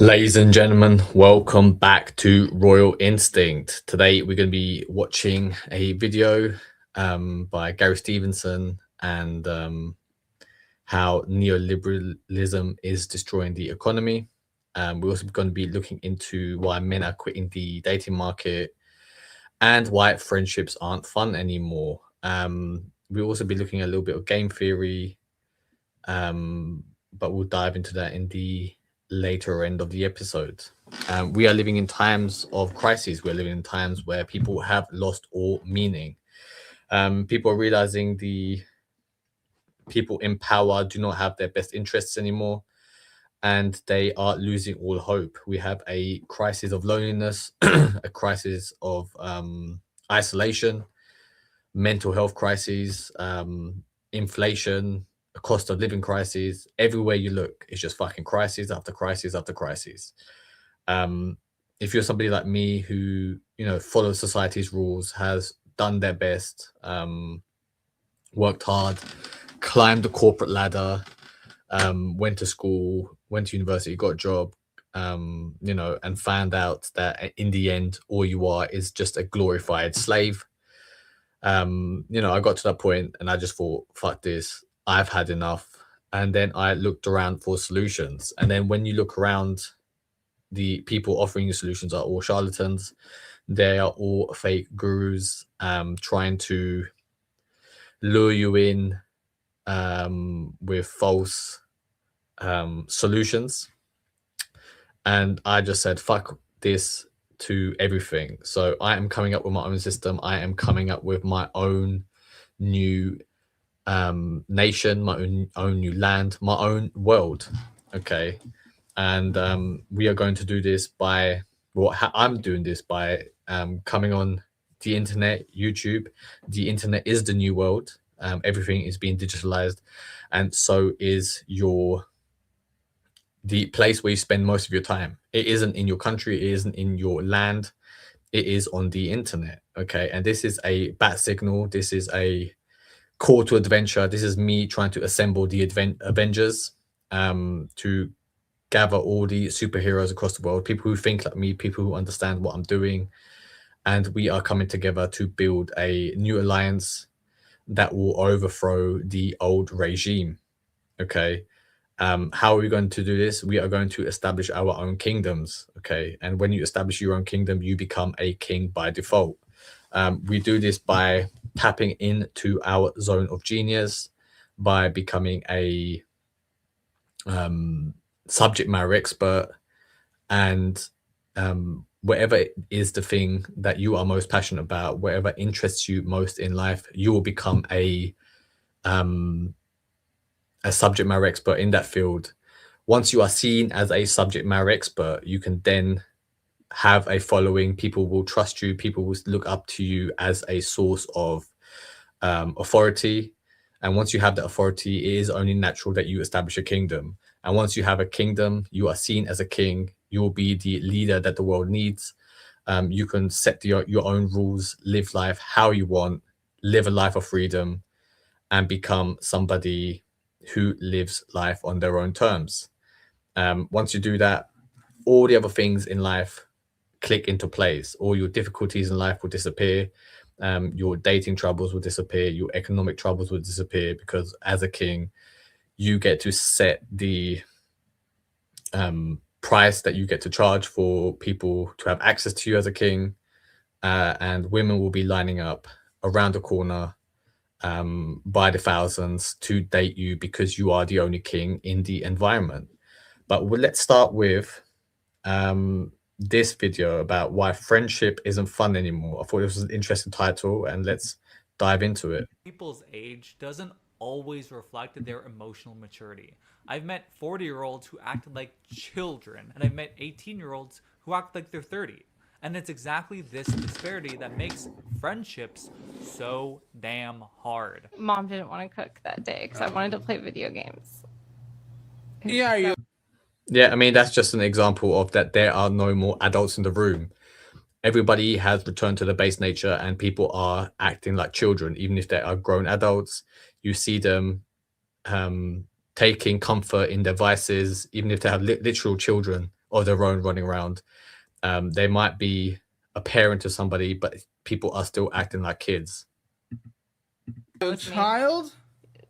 Ladies and gentlemen, welcome back to Royal Instinct. Today we're going to be watching a video by Gary Stevenson and how neoliberalism is destroying the economy. We're also going to be looking into why men are quitting the dating market and why friendships aren't fun anymore. We'll also be looking at a little bit of game theory, but we'll dive into that in the later end of the episode. We are living in times of crises. We're living in times where people have lost all meaning. People are realizing the people in power do not have their best interests anymore, and they are losing all hope. We have a crisis of loneliness, a crisis of isolation, mental health crises, inflation, a cost of living crisis. Everywhere you look, it's just fucking crisis after crisis after crisis. If you're somebody like me who, follows society's rules, has done their best, worked hard, climbed the corporate ladder, went to school, went to university, got a job, and found out that in the end, all you are is just a glorified slave. I got to that point and I just thought, fuck this, I've had enough. And then I looked around for solutions. And then when you look around, the people offering you solutions are all charlatans. They are all fake gurus, trying to lure you in with false solutions. And I just said, fuck this to everything. So I am coming up with my own system. I am coming up with my own new nation, my own new land, my own world. Okay. And we are going to do this by, I'm doing this by coming on the internet, YouTube. The internet is the new world. Everything is being digitalized, and so is the place where you spend most of your time. It isn't in your country, it isn't in your land, it is on the internet. Okay. And this is a bat signal. This is a call to adventure. This is me trying to assemble the Avengers, to gather all the superheroes across the world, people who think like me, people who understand what I'm doing. And we are coming together to build a new alliance that will overthrow the old regime. Okay. How are we going to do this? We are going to establish our own kingdoms. Okay. And when you establish your own kingdom, you become a king by default. We do this by tapping into our zone of genius, by becoming a subject matter expert, and whatever is the thing that you are most passionate about, whatever interests you most in life, you will become a subject matter expert in that field. Once you are seen as a subject matter expert, you can then have a following. People will trust you. People will look up to you as a source of authority. And once you have that authority, it is only natural that you establish a kingdom. And once you have a kingdom, you are seen as a king. You will be the leader that the world needs. You can set your own rules, live life how you want, live a life of freedom, and become somebody who lives life on their own terms. Once you do that, all the other things in life click into place. All your difficulties in life will disappear. Your dating troubles will disappear. Your economic troubles will disappear, because as a king, you get to set the price that you get to charge for people to have access to you as a king. And women will be lining up around the corner by the thousands to date you, because you are the only king in the environment. But let's start with this video about why friendship isn't fun anymore. I thought this was an interesting title, and let's dive into it. People's age doesn't always reflect their emotional maturity. I've met 40-year-olds who acted like children, and I've met 18-year-olds who act like they're 30. And it's exactly this disparity that makes friendships so damn hard. Mom didn't want to cook that day because I wanted to play video games. Yeah, I mean, that's just an example of that there are no more adults in the room. Everybody has returned to the base nature, and people are acting like children, even if they are grown adults. You see them taking comfort in their vices, even if they have literal children of their own running around. They might be a parent to somebody, but people are still acting like kids. A child?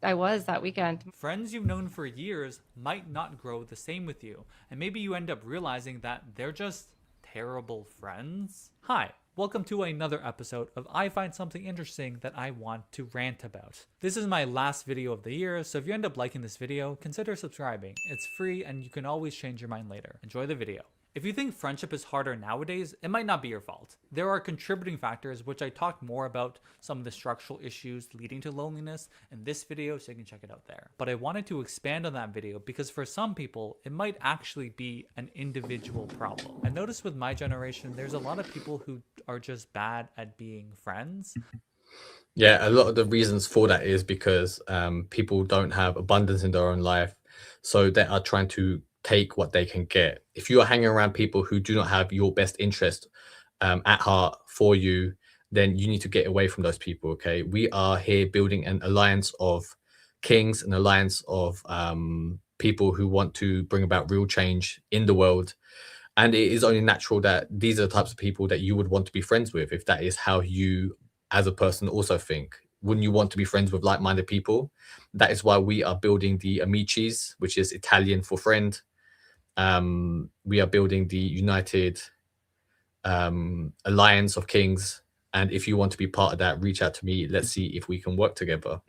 I was that weekend. Friends you've known for years might not grow the same with you, and maybe you end up realizing that they're just terrible friends. Hi, welcome to another episode of I Find Something Interesting That I Want to Rant About. This is my last video of the year, so if you end up liking this video, consider subscribing. It's free and you can always change your mind later. Enjoy the video. If you think friendship is harder nowadays, it might not be your fault. There are contributing factors, which I talk more about some of the structural issues leading to loneliness in this video, so you can check it out there. But I wanted to expand on that video because for some people, it might actually be an individual problem. I noticed with my generation, there's a lot of people who are just bad at being friends. Yeah, a lot of the reasons for that is because people don't have abundance in their own life, so they are trying to take what they can get. If you are hanging around people who do not have your best interest at heart for you, then you need to get away from those people. Okay, we are here building an alliance of kings, an alliance of people who want to bring about real change in the world, and it is only natural that these are the types of people that you would want to be friends with if that is how you as a person also think. Wouldn't you want to be friends with like-minded people? That is why we are building the amicis, which is Italian for friend. We are building the United Alliance of Kings, and if you want to be part of that, reach out to me. Let's see if we can work together.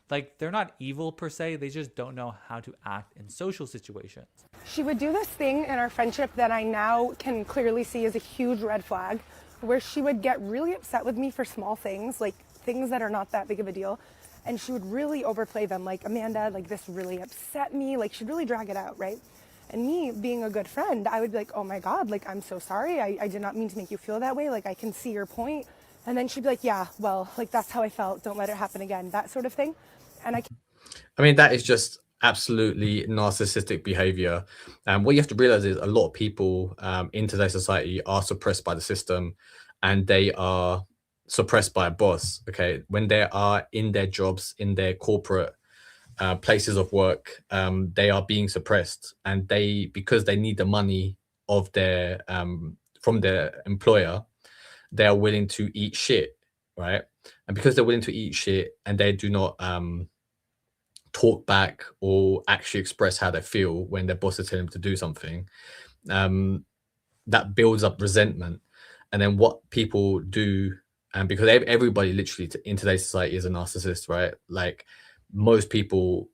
Like, they're not evil per se, they just don't know how to act in social situations. She would do this thing in our friendship that I now can clearly see is a huge red flag, where she would get really upset with me for small things, like things that are not that big of a deal, and she would really overplay them, like, Amanda, like, this really upset me, like, she'd really drag it out, right? And me, being a good friend, I would be like, oh my God, like, I'm so sorry, I did not mean to make you feel that way, like, I can see your point. And then she'd be like, yeah, well, like, that's how I felt, don't let it happen again, that sort of thing. And I mean, that is just absolutely narcissistic behavior. And what you have to realize is a lot of people in today's society are suppressed by the system, and they are suppressed by a boss. Okay, when they are in their jobs, in their corporate places of work, they are being suppressed, and because they need the money of their from their employer, they are willing to eat shit, right? And because they're willing to eat shit and they do not talk back or actually express how they feel when their boss is telling them to do something, that builds up resentment. And then what people do, and because everybody literally in today's society is a narcissist, right? Like, most people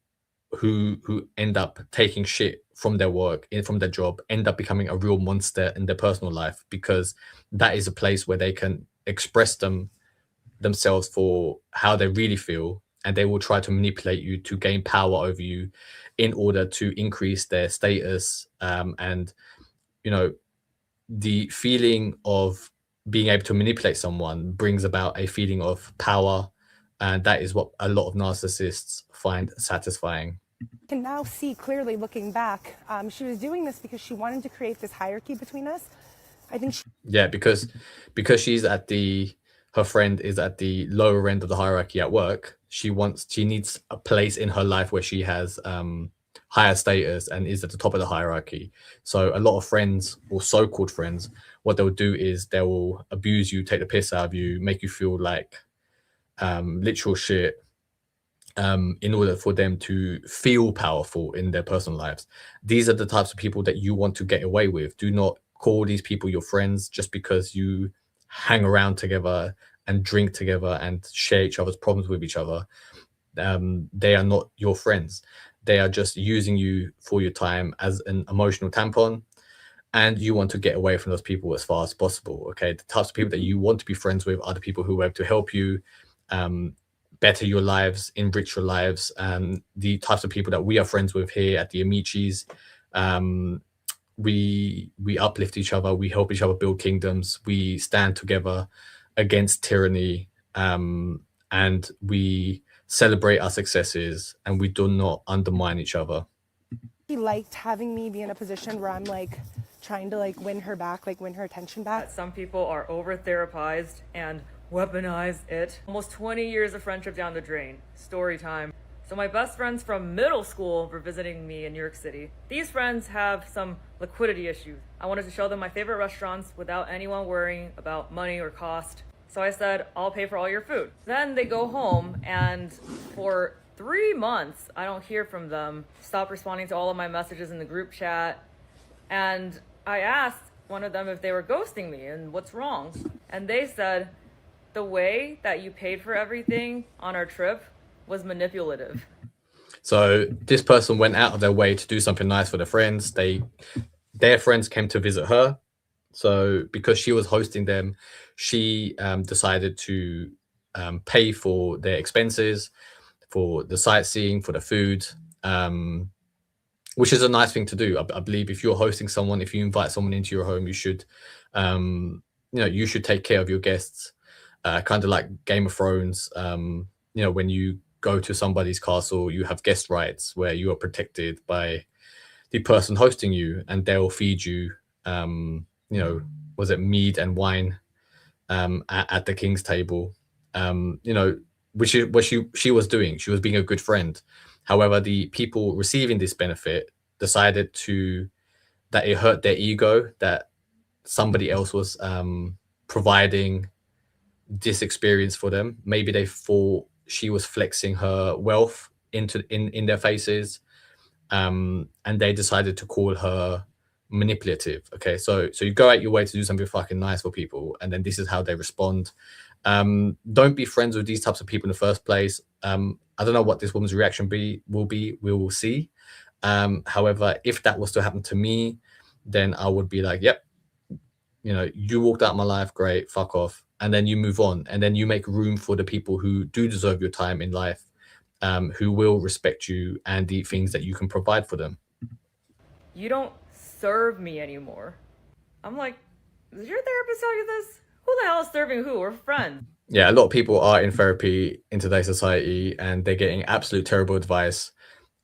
who end up taking shit from their work, from their job, end up becoming a real monster in their personal life, because that is a place where they can express themselves for how they really feel, and they will try to manipulate you to gain power over you in order to increase their status. And you know, the feeling of being able to manipulate someone brings about a feeling of power, and that is what a lot of narcissists find satisfying. can now see clearly, looking back, she was doing this because she wanted to create this hierarchy between us. I think Yeah, because she's her friend is at the lower end of the hierarchy at work. She needs a place in her life where she has higher status and is at the top of the hierarchy. So a lot of friends, or so-called friends, what they'll do is they will abuse you, take the piss out of you, make you feel like literal shit, in order for them to feel powerful in their personal lives. These are the types of people that you want to get away with. Do not call these people your friends just because you hang around together and drink together and share each other's problems with each other. They are not your friends. They are just using you for your time as an emotional tampon, and you want to get away from those people as far as possible. Okay, the types of people that you want to be friends with are the people who are able to help you better your lives, enrich your lives. The types of people that we are friends with here at the Amicis, we uplift each other, we help each other build kingdoms, we stand together against tyranny, and we celebrate our successes, and we do not undermine each other. she liked having me be in a position where I'm like trying to like win her back, like win her attention back. Some people are over therapized and weaponize it. Almost 20 years of friendship down the drain. Story time. So my best friends from middle school were visiting me in New York City. These friends have some liquidity issues. I wanted to show them my favorite restaurants without anyone worrying about money or cost. So I said, I'll pay for all your food. Then they go home, and for 3 months, I don't hear from them. Stop responding to all of my messages in the group chat. And I asked one of them if they were ghosting me and what's wrong. And they said, the way that you paid for everything on our trip was manipulative. So this person went out of their way to do something nice for their friends. Their friends came to visit her. So because she was hosting them, she decided to pay for their expenses, for the sightseeing, for the food, which is a nice thing to do. I believe if you're hosting someone, if you invite someone into your home, you should, you should take care of your guests, kind of like Game of Thrones. When you go to somebody's castle, you have guest rights where you are protected by the person hosting you, and they'll feed you, was it mead and wine at the king's table, which is what she was doing. She was being a good friend. However, the people receiving this benefit decided that it hurt their ego that somebody else was providing this experience for them. Maybe they thought she was flexing her wealth in their faces, and they decided to call her manipulative. Okay, so you go out your way to do something fucking nice for people, and then this is how they respond. Don't be friends with these types of people in the first place. I don't know what this woman's reaction will be. We will see. However, if that was to happen to me, then I would be like, yep, you walked out of my life, great, fuck off. And then you move on, and then you make room for the people who do deserve your time in life, who will respect you and the things that you can provide for them. You don't serve me anymore. I'm like, did your therapist tell you this? Who the hell is serving who? We're friends. Yeah, a lot of people are in therapy in today's society, and they're getting absolute terrible advice.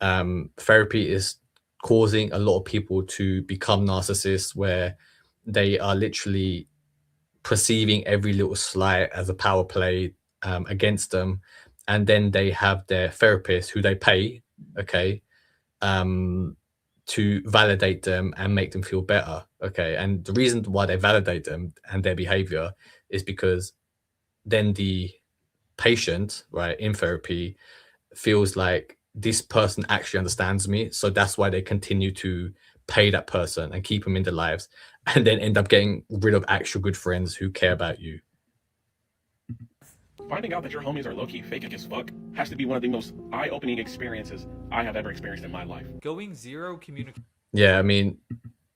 Therapy is causing a lot of people to become narcissists, where they are literally perceiving every little slight as a power play against them, and then they have their therapist who they pay, okay, to validate them and make them feel better, okay. And the reason why they validate them and their behavior is because then the patient, right, in therapy feels like this person actually understands me, so that's why they continue to pay that person and keep them in their lives, and then end up getting rid of actual good friends who care about you. Finding out that your homies are low-key fake as fuck has to be one of the most eye-opening experiences I have ever experienced in my life. Going zero communication. Yeah, I mean,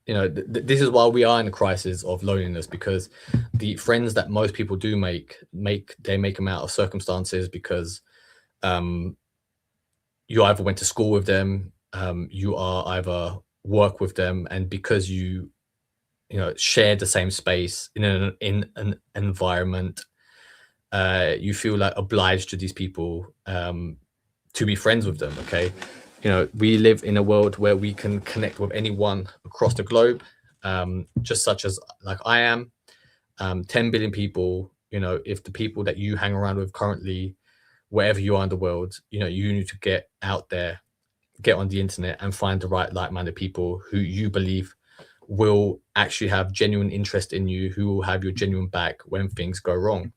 this is why we are in a crisis of loneliness, because the friends that most people do make them out of circumstances, because you either went to school with them, you are either work with them, and because you share the same space in an environment, you feel like obliged to these people to be friends with them. Okay, we live in a world where we can connect with anyone across the globe, just such as like I am. 10 billion people. If the people that you hang around with currently, wherever you are in the world, you need to get out there, get on the internet, and find the right like-minded people who you believe will actually have genuine interest in you, who will have your genuine back when things go wrong.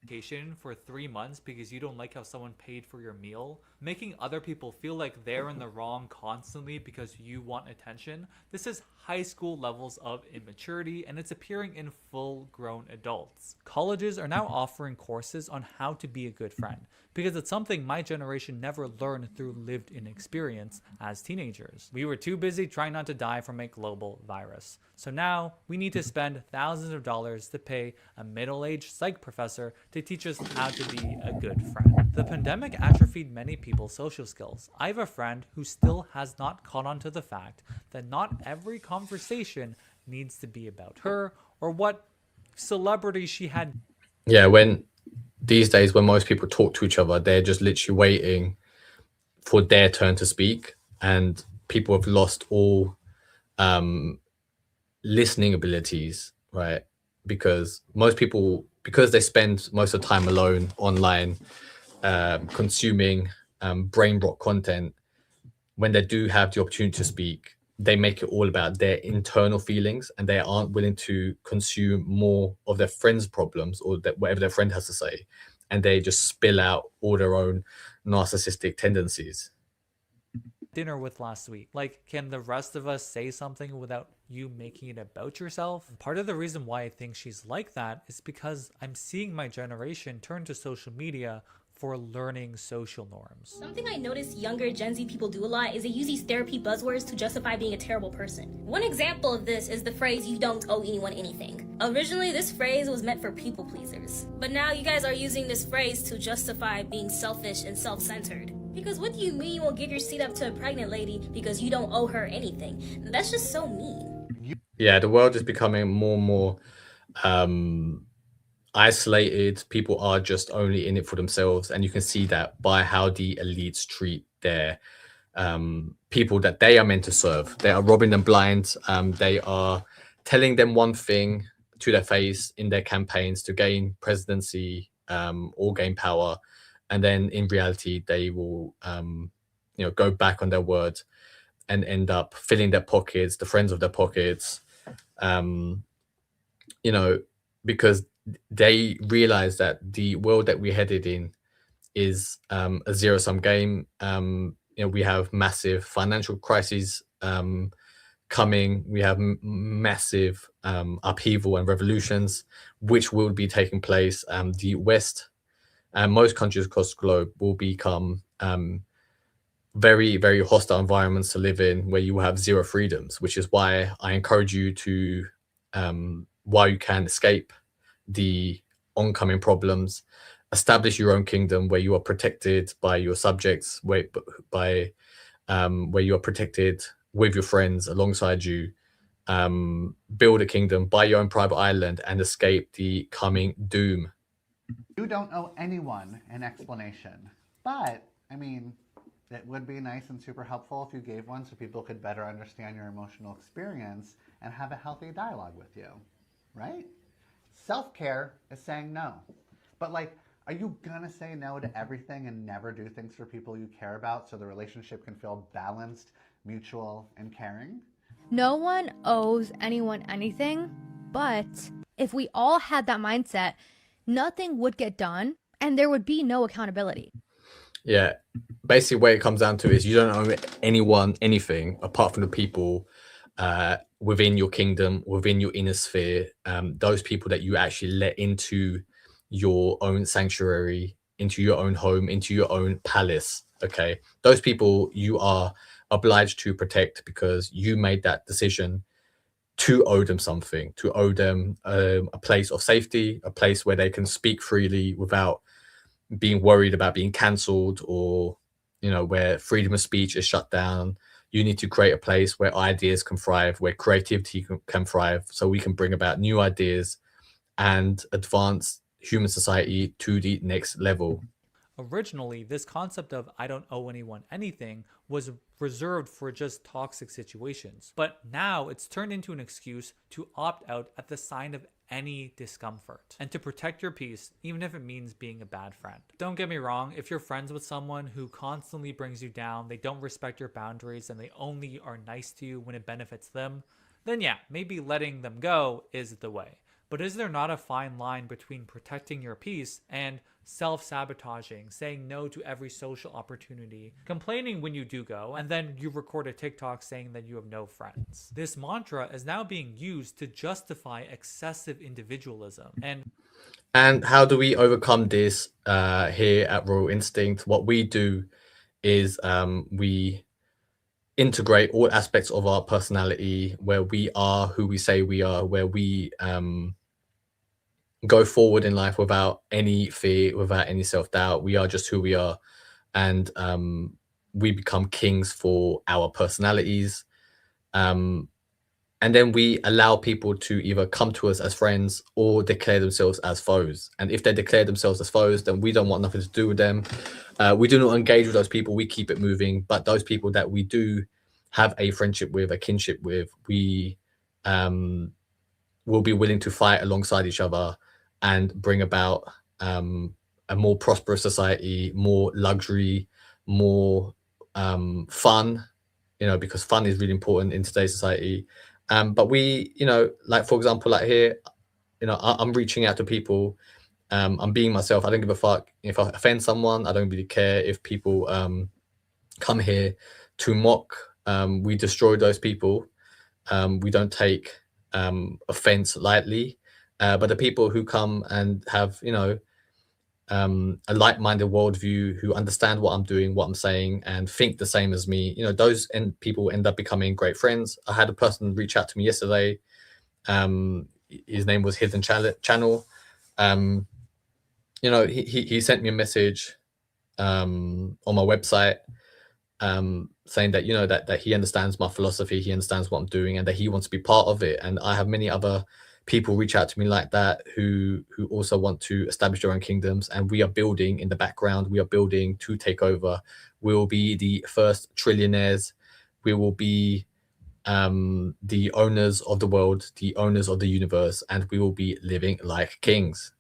For 3 months because you don't like how someone paid for your meal, making other people feel like they're in the wrong constantly because you want attention. This is high school levels of immaturity, and it's appearing in full-grown adults. Colleges are now offering courses on how to be a good friend, because it's something my generation never learned through lived-in experience as teenagers. We were too busy trying not to die from a global virus. So now we need to spend thousands of dollars to pay a middle-aged psych professor to teach us how to be a good friend. The pandemic atrophied many people's social skills. I have a friend who still has not caught on to the fact that not every conversation needs to be about her or what celebrity she had. Yeah, when these days when most people talk to each other, they're just literally waiting for their turn to speak, and people have lost all listening abilities, right? Because most people, because they spend most of the time alone online, consuming brain rot content, when they do have the opportunity to speak, they make it all about their internal feelings, and they aren't willing to consume more of their friends' problems or whatever their friend has to say, and they just spill out all their own narcissistic tendencies. Dinner with last week. Like, can the rest of us say something without you making it about yourself? Part of the reason why I think she's like that is because I'm seeing my generation turn to social media for learning social norms. Something I notice younger Gen Z people do a lot is they use these therapy buzzwords to justify being a terrible person. One example of this is the phrase, "you don't owe anyone anything." Originally, this phrase was meant for people pleasers. But now you guys are using this phrase to justify being selfish and self-centered. Because what do you mean you won't give your seat up to a pregnant lady because you don't owe her anything? That's just so mean. Yeah, the world is becoming more and more isolated. People are just only in it for themselves, and you can see that by how the elites treat their people that they are meant to serve. They are robbing them blind. They are telling them one thing to their face in their campaigns to gain presidency or gain power, and then in reality they will go back on their word and end up filling their pockets, the friends of their pockets, because they realize that the world that we're headed in is a zero-sum game. We have massive financial crises coming. We have massive upheaval and revolutions, which will be taking place. The West and most countries across the globe will become very, very hostile environments to live in, where you will have zero freedoms, which is why I encourage you to, while you can, escape the oncoming problems, establish your own kingdom where you are protected by your subjects, where you are protected with your friends alongside you. Build a kingdom, buy your own private island, and escape the coming doom. You don't owe anyone an explanation, but I mean, it would be nice and super helpful if you gave one so people could better understand your emotional experience and have a healthy dialogue with you, right? Self-care is saying no. But are you gonna say no to everything and never do things for people you care about so the relationship can feel balanced, mutual, and caring? No one owes anyone anything, but if we all had that mindset, nothing would get done and there would be no accountability. Yeah, basically what it comes down to is you don't owe anyone anything apart from the people within your kingdom, within your inner sphere, those people that you actually let into your own sanctuary, into your own home, into your own palace. Okay, those people you are obliged to protect because you made that decision to owe them something, to owe them a place of safety, a place where they can speak freely without being worried about being cancelled, or where freedom of speech is shut down. You need to create a place where ideas can thrive, where creativity can thrive, so we can bring about new ideas and advance human society to the next level. Originally, this concept of "I don't owe anyone anything" was reserved for just toxic situations, but now it's turned into an excuse to opt out at the sign of any discomfort and to protect your peace, even if it means being a bad friend. Don't get me wrong, if you're friends with someone who constantly brings you down, they don't respect your boundaries, and they only are nice to you when it benefits them, then yeah, maybe letting them go is the way. But is there not a fine line between protecting your peace and self-sabotaging, saying no to every social opportunity, complaining when you do go, and then you record a TikTok saying that you have no friends? This mantra is now being used to justify excessive individualism. And how do we overcome this here at Royal Instinct? What we do is we integrate all aspects of our personality, where we are who we say we are, where we go forward in life without any fear, without any self-doubt. We are just who we are, and we become kings for our personalities. And then we allow people to either come to us as friends or declare themselves as foes. And if they declare themselves as foes, then we don't want nothing to do with them. We do not engage with those people. We keep it moving. But those people that we do have a friendship with, a kinship with, we will be willing to fight alongside each other and bring about a more prosperous society, more luxury, more fun, because fun is really important in today's society. But we, like, for example, like here, I'm reaching out to people. I'm being myself. I don't give a fuck if I offend someone. I don't really care if people come here to mock. We destroy those people. We don't take offense lightly. But the people who come and have, a like-minded worldview, who understand what I'm doing, what I'm saying, and think the same as me, those people end up becoming great friends. I had a person reach out to me yesterday. His name was Hidden Channel. He sent me a message on my website, saying that that he understands my philosophy, he understands what I'm doing, and that he wants to be part of it. And I have many other people reach out to me like that who also want to establish their own kingdoms, and we are building in the background. We are building to take over. We will be the first trillionaires. We will be the owners of the world, the owners of the universe, and we will be living like kings.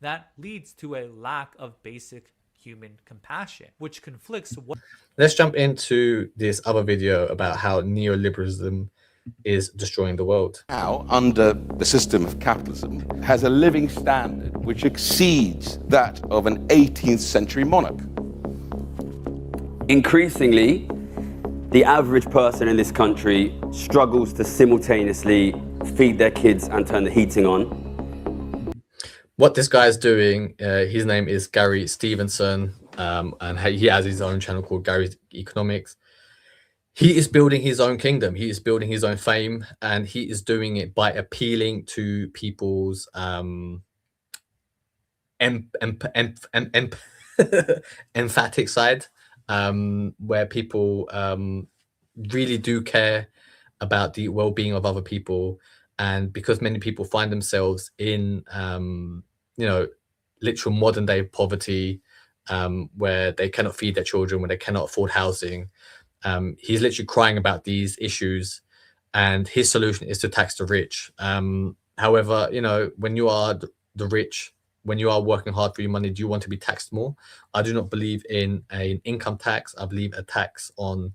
That leads to a lack of basic human compassion, which conflicts. Let's jump into this other video about how neoliberalism is destroying the world. Now, under the system of capitalism, has a living standard which exceeds that of an 18th century monarch. Increasingly, the average person in this country struggles to simultaneously feed their kids and turn the heating on. What this guy is doing, his name is Gary Stevenson, and he has his own channel called Gary's Economics. He is building his own kingdom. He is building his own fame, and he is doing it by appealing to people's emphatic side, where people really do care about the well-being of other people. And because many people find themselves in literal modern day poverty, where they cannot feed their children, where they cannot afford housing, he's literally crying about these issues, and his solution is to tax the rich. However, when you are the rich, when you are working hard for your money, do you want to be taxed more? I do not believe in an income tax. I believe a tax on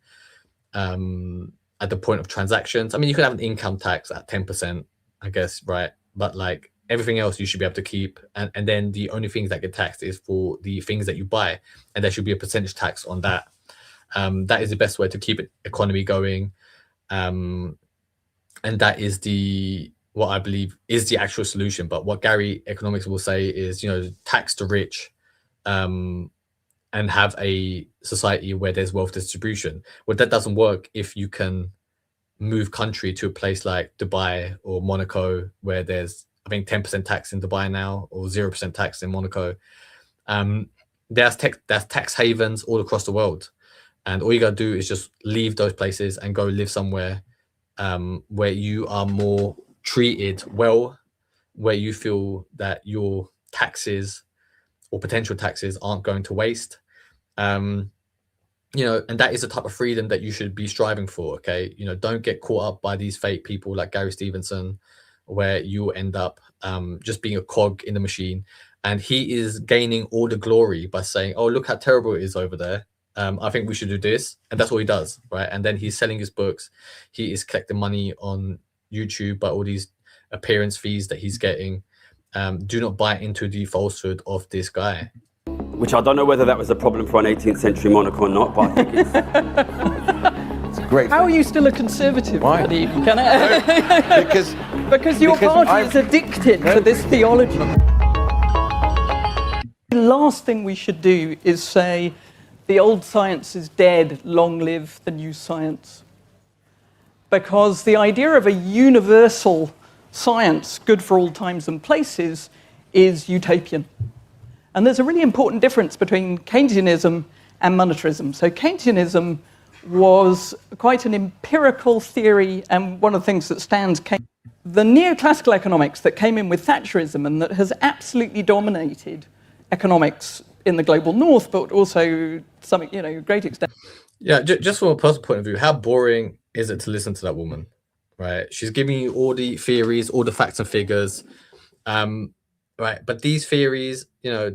at the point of transactions. I mean, you could have an income tax at 10%, I guess, right? But like everything else you should be able to keep, and then the only things that get taxed is for the things that you buy, and there should be a percentage tax on that. That is the best way to keep the economy going, and that is what I believe is the actual solution. But what Gary Economics will say is, tax the rich, and have a society where there's wealth distribution. Well, that doesn't work if you can move country to a place like Dubai or Monaco, where there's, I think, 10% tax in Dubai now, or 0% tax in Monaco. There's tax havens all across the world. And all you got to do is just leave those places and go live somewhere where you are more treated well, where you feel that your taxes or potential taxes aren't going to waste. And that is the type of freedom that you should be striving for. Okay, don't get caught up by these fake people like Gary Stevenson, where you end up just being a cog in the machine. And he is gaining all the glory by saying, oh, look how terrible it is over there. I think we should do this. And that's what he does, right? And then he's selling his books. He is collecting money on YouTube by all these appearance fees that he's getting. Do not buy into the falsehood of this guy. Which I don't know whether that was a problem for an 18th century monarch or not, but I think it's... It's great. How are you still a conservative? Why? Because your party is addicted to this theology. The last thing we should do is say, the old science is dead, long live the new science. Because the idea of a universal science, good for all times and places, is utopian. And there's a really important difference between Keynesianism and monetarism. So Keynesianism was quite an empirical theory, and one of the things that stands the neoclassical economics that came in with Thatcherism and that has absolutely dominated economics in the global north, but also something, a great extent. Yeah, just from a personal point of view, how boring is it to listen to that woman, right? She's giving you all the theories, all the facts and figures, right? But these theories,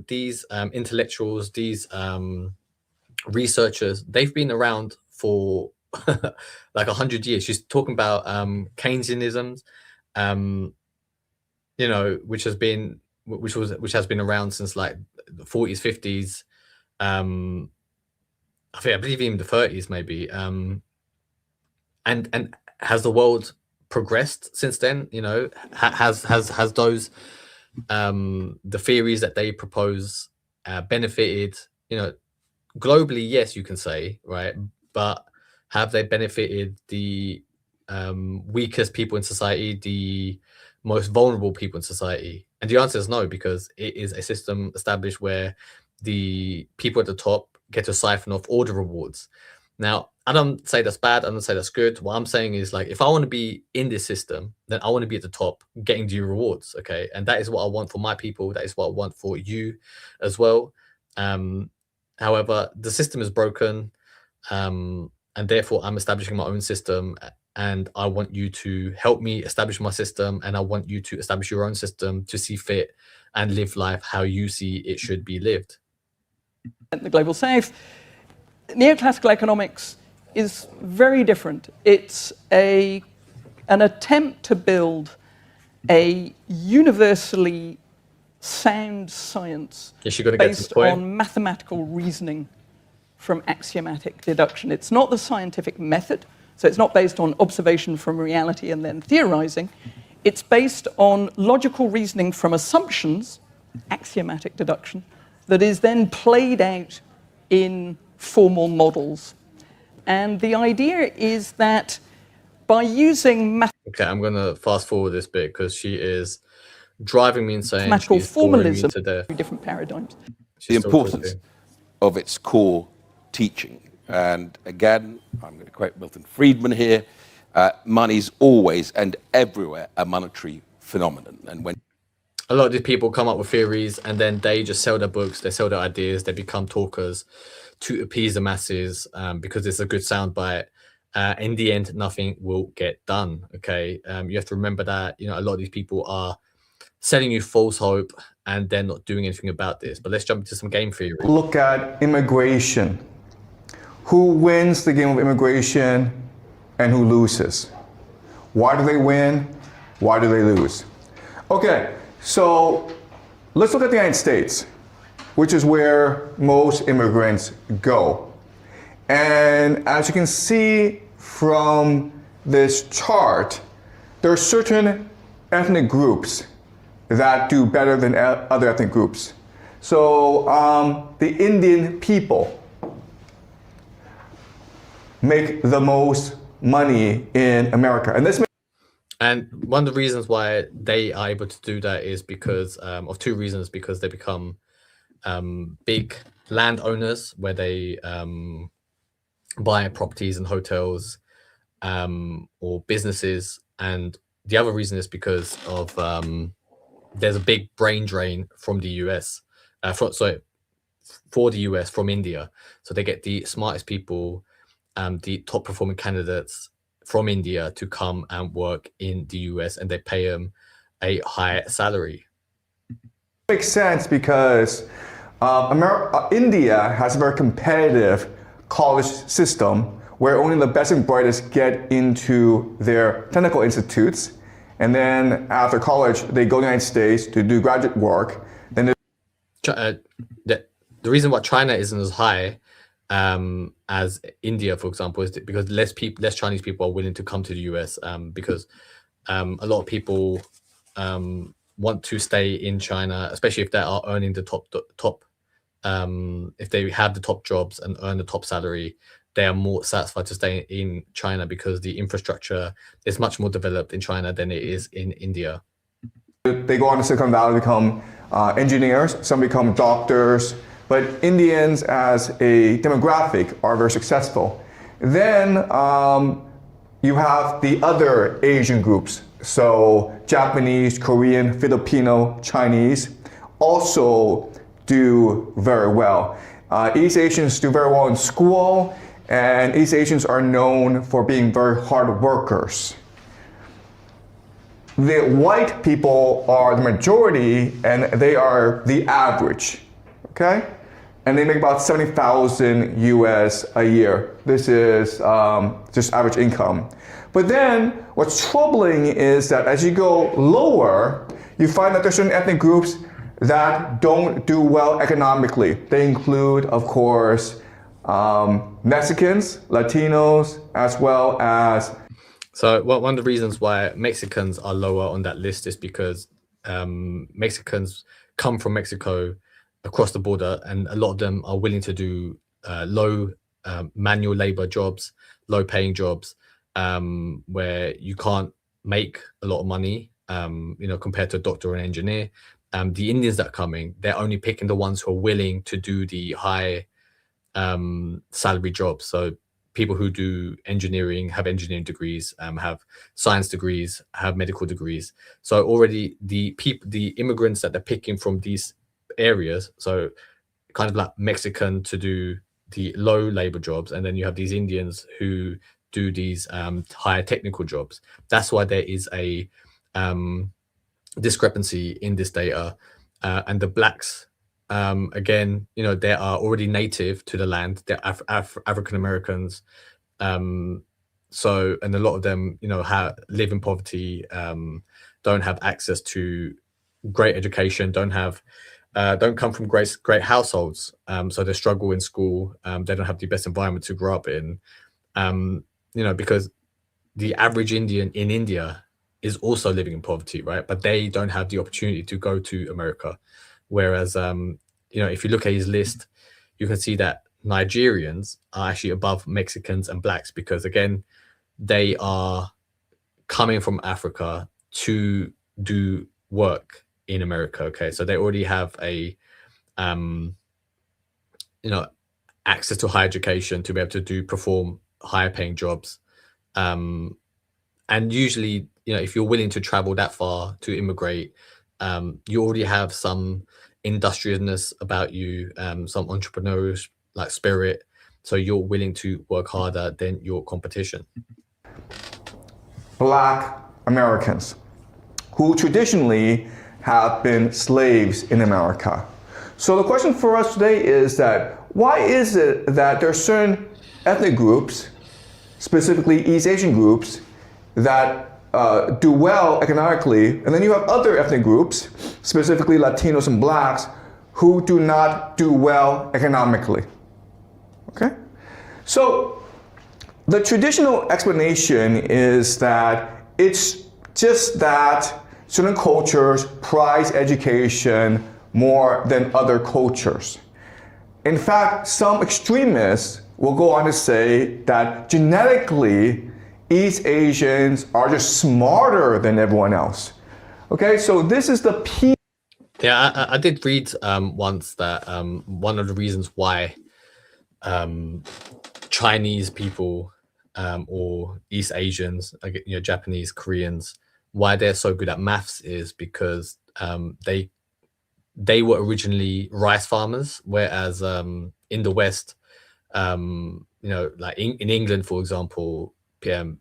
these intellectuals, these researchers, they've been around for like 100 years. She's talking about Keynesianism, you know, which has been around since like the 40s, 50s, I believe even the 30s maybe. And has the world progressed since then? You know, has those the theories that they propose benefited, you know, globally? Yes, you can say, right? But have they benefited the weakest people in society, the most vulnerable people in society? And the answer is no, because it is a system established where the people at the top get to siphon off all the rewards. Now, I don't say that's bad, I don't say that's good. What I'm saying is, like, if I want to be in this system, then I want to be at the top getting due rewards, okay? And that is what I want for my people, that is what I want for you as well. However, the system is broken, and therefore I'm establishing my own system, and I want you to help me establish my system, and I want you to establish your own system to see fit and live life how you see it should be lived. The global south, neoclassical economics is very different. It's an attempt to build a universally sound science based on mathematical reasoning from axiomatic deduction. It's not the scientific method, so it's not based on observation from reality and then theorizing. It's based on logical reasoning from assumptions, axiomatic deduction, that is then played out in formal models. And the idea is that by using Okay, I'm going to fast forward this bit because she is driving me insane. mathematical She's boring me formalism, to death. different paradigms. The importance of its core teaching. And again, I'm going to quote Milton Friedman here, money's always and everywhere a monetary phenomenon. And when a lot of these people come up with theories and then they just sell their books, they sell their ideas, they become talkers to appease the masses because it's a good soundbite. In the end, nothing will get done. Okay, you have to remember that, you know, a lot of these people are selling you false hope and they're not doing anything about this. But let's jump into some game theory. Look at immigration. Who wins the game of immigration and who loses? Why do they win? Why do they lose? Okay, so let's look at the United States, which is where most immigrants go. And as you can see from this chart, there are certain ethnic groups that do better than other ethnic groups. So the Indian people make the most money in America. And one of the reasons why they are able to do that is because of two reasons: because they become big landowners where they buy properties and hotels or businesses, and the other reason is because of there's a big brain drain from the US, for the US from India. So they get the smartest people, the top performing candidates from India to come and work in the US, and they pay them a high salary. Makes sense because India has a very competitive college system where only the best and brightest get into their technical institutes, and then after college they go to the United States to do graduate work. Then the reason why China isn't as high as India, for example, is because less Chinese people are willing to come to the US, because a lot of people want to stay in China, especially if they are earning the top if they have the top jobs and earn the top salary. They are more satisfied to stay in China because the infrastructure is much more developed in China than it is in India. They go on to Silicon Valley to become engineers, some become doctors, but Indians as a demographic are very successful. Then you have the other Asian groups, so Japanese, Korean, Filipino, Chinese also do very well. East Asians do very well in school, and East Asians are known for being very hard workers. The white people are the majority, and they are the average, okay? and they make about 70,000 US a year. This is just average income. But then what's troubling is that as you go lower, you find that there's certain ethnic groups that don't do well economically. They include, of course, Mexicans, Latinos, as well as... So one of the reasons why Mexicans are lower on that list is because Mexicans come from Mexico across the border, and a lot of them are willing to do low manual labor jobs, low paying jobs, where you can't make a lot of money, compared to a doctor or an engineer. The Indians that are coming, they're only picking the ones who are willing to do the high salary jobs. So people who do engineering, have engineering degrees, have science degrees, have medical degrees. So already the immigrants that they're picking from these areas, so kind of like Mexican to do the low labor jobs, and then you have these Indians who do these higher technical jobs. That's why there is a discrepancy in this data. And the blacks, again, they are already native to the land. They're African Americans. So, and a lot of them, live in poverty, don't have access to great education, don't come from great households. So they struggle in school. They don't have the best environment to grow up in. Because the average Indian in India is also living in poverty, right? But they don't have the opportunity to go to America. Whereas, if you look at his list, you can see that Nigerians are actually above Mexicans and blacks, because again, they are coming from Africa to do work in America. Okay, so they already have a, access to higher education to be able to perform higher paying jobs. And usually, if you're willing to travel that far to immigrate, you already have some industriousness about you, some entrepreneurial like spirit. So you're willing to work harder than your competition. Black Americans, who traditionally have been slaves in America. So the question for us today is that why is it that there are certain ethnic groups, specifically East Asian groups, that do well economically, and then you have other ethnic groups, specifically Latinos and blacks, who do not do well economically? Okay? So the traditional explanation is that it's just that certain cultures prize education more than other cultures. In fact, some extremists will go on to say that genetically, East Asians are just smarter than everyone else. Okay, so this is the P. Yeah, I did read once that one of the reasons why Chinese people or East Asians, Japanese, Koreans, why they're so good at maths is because they were originally rice farmers, whereas in the West, like in England, for example,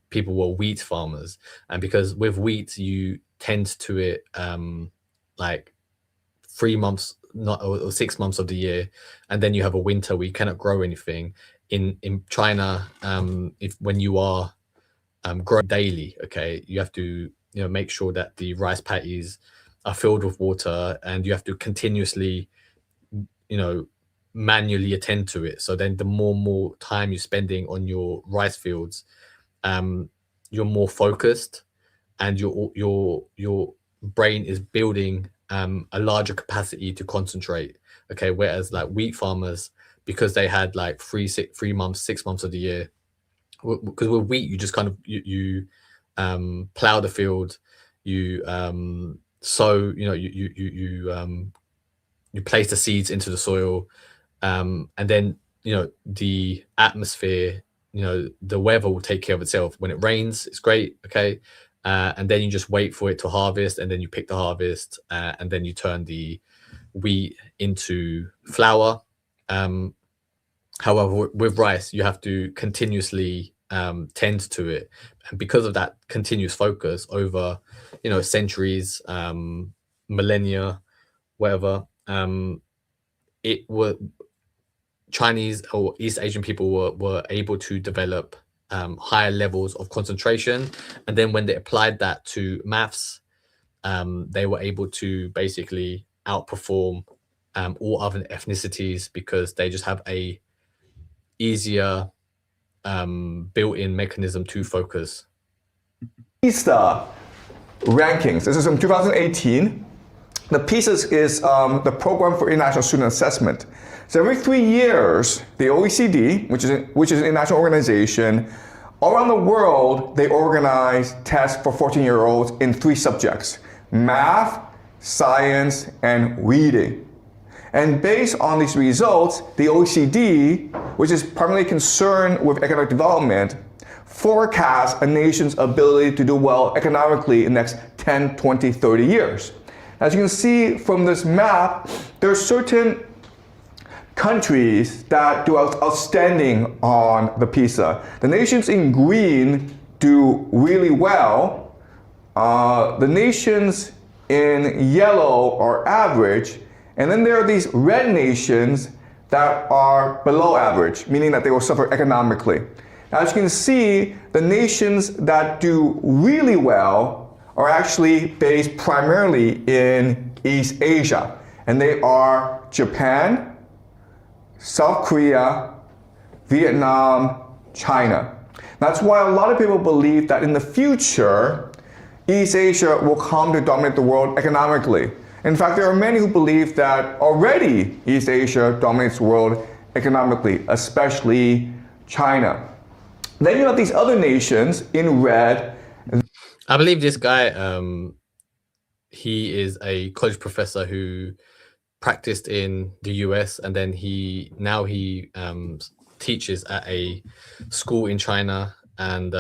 people were wheat farmers, and because with wheat you tend to it like 3 months or 6 months of the year, and then you have a winter where you cannot grow anything. In China, when you are growing daily, okay, you have to make sure that the rice paddies are filled with water, and you have to continuously manually attend to it. So then the more time you're spending on your rice fields, you're more focused, and your brain is building a larger capacity to concentrate. Okay, whereas like wheat farmers, because they had like 3 months, 6 months of the year, because with wheat you just kind of you plow the field, you sow, you place the seeds into the soil, and then the atmosphere, the weather will take care of itself. When it rains, it's great, okay, and then you just wait for it to harvest, and then you pick the harvest, and then you turn the wheat into flour. However, with rice, you have to continuously tend to it, and because of that continuous focus over centuries, millennia, whatever, it was Chinese or East Asian people were able to develop higher levels of concentration, and then when they applied that to maths, they were able to basically outperform all other ethnicities because they just have a easier built-in mechanism to focus. PISA rankings. This is from 2018. The PISA is the Program for International Student Assessment. So every 3 years, the OECD, which is an international organization, around the world, they organize tests for 14-year-olds in 3 subjects: math, science, and reading. And based on these results, the OECD, which is primarily concerned with economic development, forecasts a nation's ability to do well economically in the next 10, 20, 30 years. As you can see from this map, there are certain countries that do outstanding on the PISA. The nations in green do really well. The nations in yellow are average. And then there are these red nations that are below average, meaning that they will suffer economically. Now, as you can see, the nations that do really well are actually based primarily in East Asia. And they are Japan, South Korea, Vietnam, China. That's why a lot of people believe that in the future, East Asia will come to dominate the world economically. In fact, there are many who believe that already East Asia dominates the world economically, especially China. Then you have these other nations in red. I believe this guy, he is a college professor who practiced in the US, and then he teaches at a school in China, and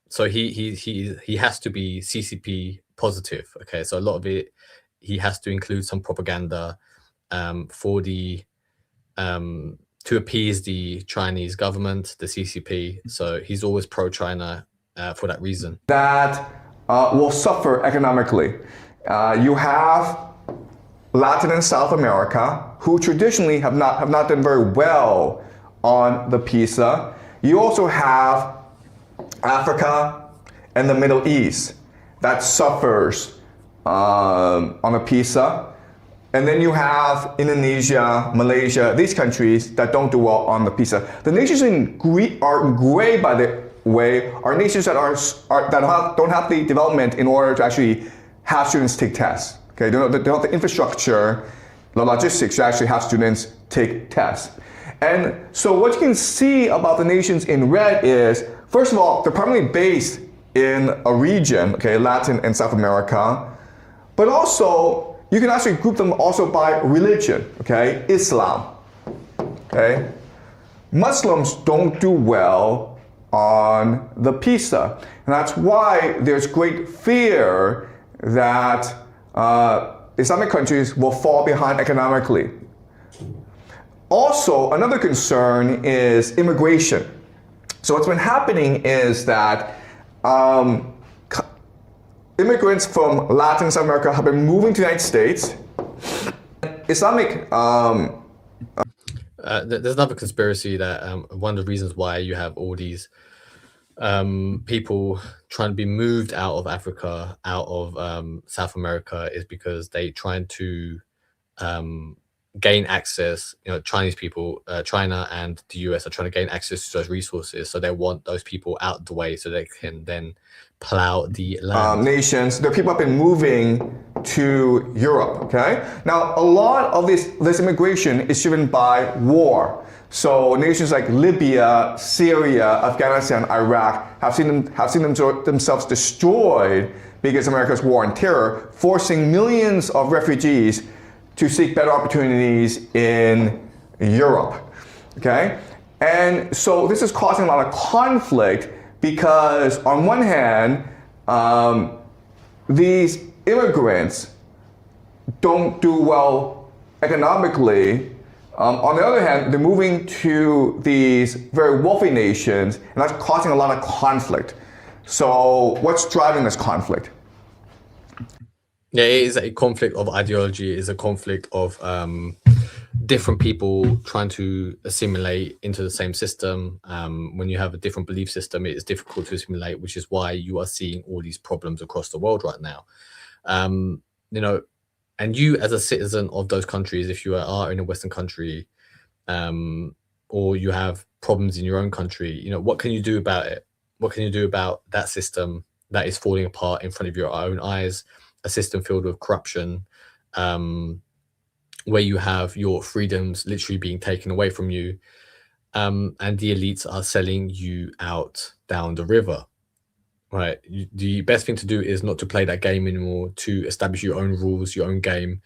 so he has to be CCP positive. Okay, so a lot of it, he has to include some propaganda for the to appease the Chinese government, the CCP. So he's always pro-China for that reason. That will suffer economically. You have Latin and South America, who traditionally have not done very well on the PISA. You also have Africa and the Middle East that suffers on the PISA. And then you have Indonesia, Malaysia, these countries that don't do well on the PISA. The nations in gray, by the way, are nations that don't have the development in order to actually have students take tests. Okay, they don't have the infrastructure, the logistics to actually have students take tests. And so what you can see about the nations in red is, first of all, they're primarily based in a region, okay, Latin and South America, but also you can actually group them also by religion, okay, Islam, okay. Muslims don't do well on the PISA, and that's why there's great fear that Islamic countries will fall behind economically. Also, another concern is immigration. So what's been happening is that immigrants from Latin and South America have been moving to the United States. Islamic... there's another conspiracy that one of the reasons why you have all these people trying to be moved out of Africa, out of South America, is because they trying to gain access. You know, Chinese people, China and the US are trying to gain access to those resources, so they want those people out the way so they can then plow the land. Nations, there are people have been moving to Europe, okay? Now, a lot of this immigration is driven by war. So nations like Libya, Syria, Afghanistan, Iraq have seen themselves destroyed because of America's war on terror, forcing millions of refugees to seek better opportunities in Europe, okay? And so this is causing a lot of conflict because on one hand, these immigrants don't do well economically. On the other hand, they're moving to these very wealthy nations, and that's causing a lot of conflict. So what's driving this conflict? Yeah, it is a conflict of ideology. It is a conflict of different people trying to assimilate into the same system. When you have a different belief system, it is difficult to assimilate, which is why you are seeing all these problems across the world right now. You know, and you as a citizen of those countries, if you are in a Western country, or you have problems in your own country, you know, what can you do about it? What can you do about that system that is falling apart in front of your own eyes, a system filled with corruption, where you have your freedoms literally being taken away from you, and the elites are selling you out down the river, right? The best thing to do is not to play that game anymore, to establish your own rules, your own game,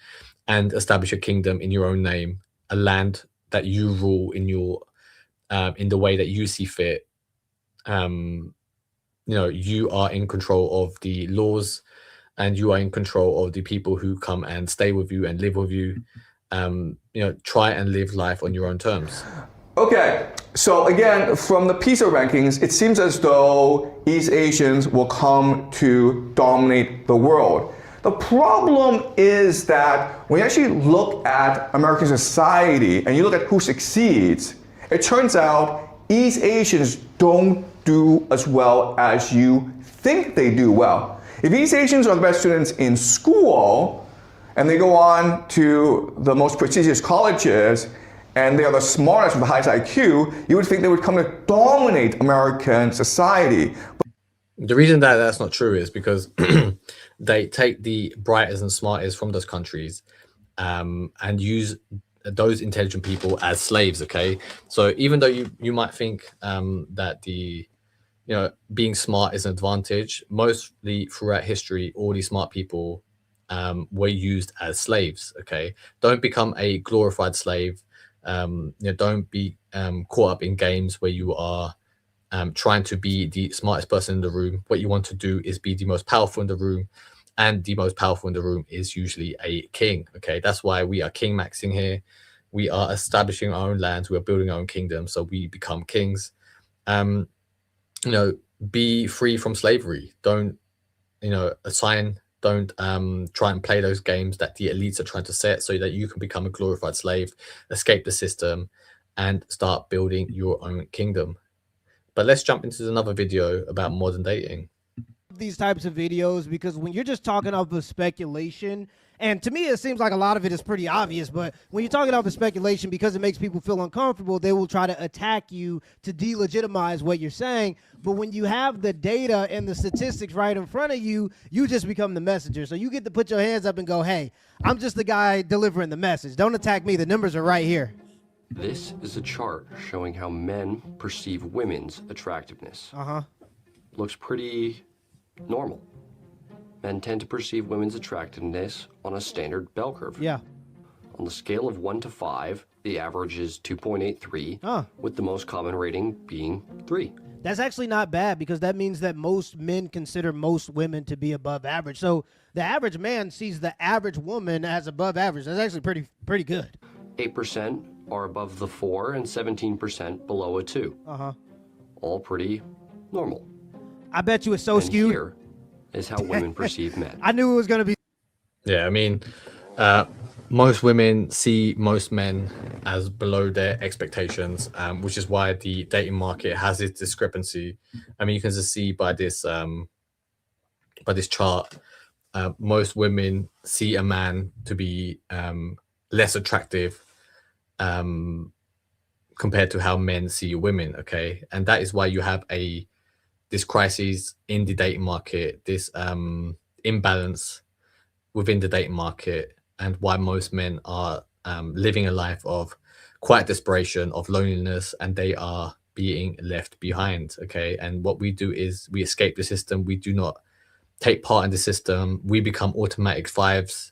and establish a kingdom in your own name, a land that you rule in your in the way that you see fit. You know, you are in control of the laws, and you are in control of the people who come and stay with you and live with you. You know, try and live life on your own terms. Okay, so again, from the PISA rankings, it seems as though East Asians will come to dominate the world. The problem is that when you actually look at American society and you look at who succeeds, it turns out East Asians don't do as well as you think they do well. If East Asians are the best students in school and they go on to the most prestigious colleges and they are the smartest with the highest IQ, you would think they would come to dominate American society. The reason that that's not true is because they take the brightest and smartest from those countries and use those intelligent people as slaves. Okay, so even though you might think that the being smart is an advantage, mostly throughout history, all these smart people were used as slaves. Okay, don't become a glorified slave. Don't be caught up in games where you are trying to be the smartest person in the room. What you want to do is be the most powerful in the room, and the most powerful in the room is usually a king. Okay, that's why we are king maxing here. We are establishing our own lands. We are building our own kingdom, so we become kings. Be free from slavery. Don't don't try and play those games that the elites are trying to set so that you can become a glorified slave, escape the system, and start building your own kingdom. But let's jump into another video about modern dating. These types of videos, because when you're just talking off of speculation, and to me it seems like a lot of it is pretty obvious, but when you're talking off of speculation, because it makes people feel uncomfortable, they will try to attack you to delegitimize what you're saying. But when you have the data and the statistics right in front of you, you just become the messenger. So you get to put your hands up and go, hey, I'm just the guy delivering the message. Don't attack me. The numbers are right here. This is a chart showing how men perceive women's attractiveness. Looks pretty normal. Men tend to perceive women's attractiveness on a standard bell curve. Yeah. On the scale of 1 to 5, the average is 2.83, with the most common rating being 3. That's actually not bad, because that means that most men consider most women to be above average. So the average man sees the average woman as above average. That's actually pretty good. 8% are above the 4 and 17% below a 2. All pretty normal. I bet you it's so skewed. Here is how women perceive men. I knew it was going to be. Yeah, I mean, most women see most men as below their expectations, which is why the dating market has this discrepancy. I mean, you can just see by this chart, most women see a man to be less attractive compared to how men see women. Okay, and that is why you have this crisis in the dating market, this imbalance within the dating market, and why most men are living a life of quiet desperation, of loneliness, and they are being left behind. Okay, and what we do is we escape the system. We do not take part in the system. We become automatic 5s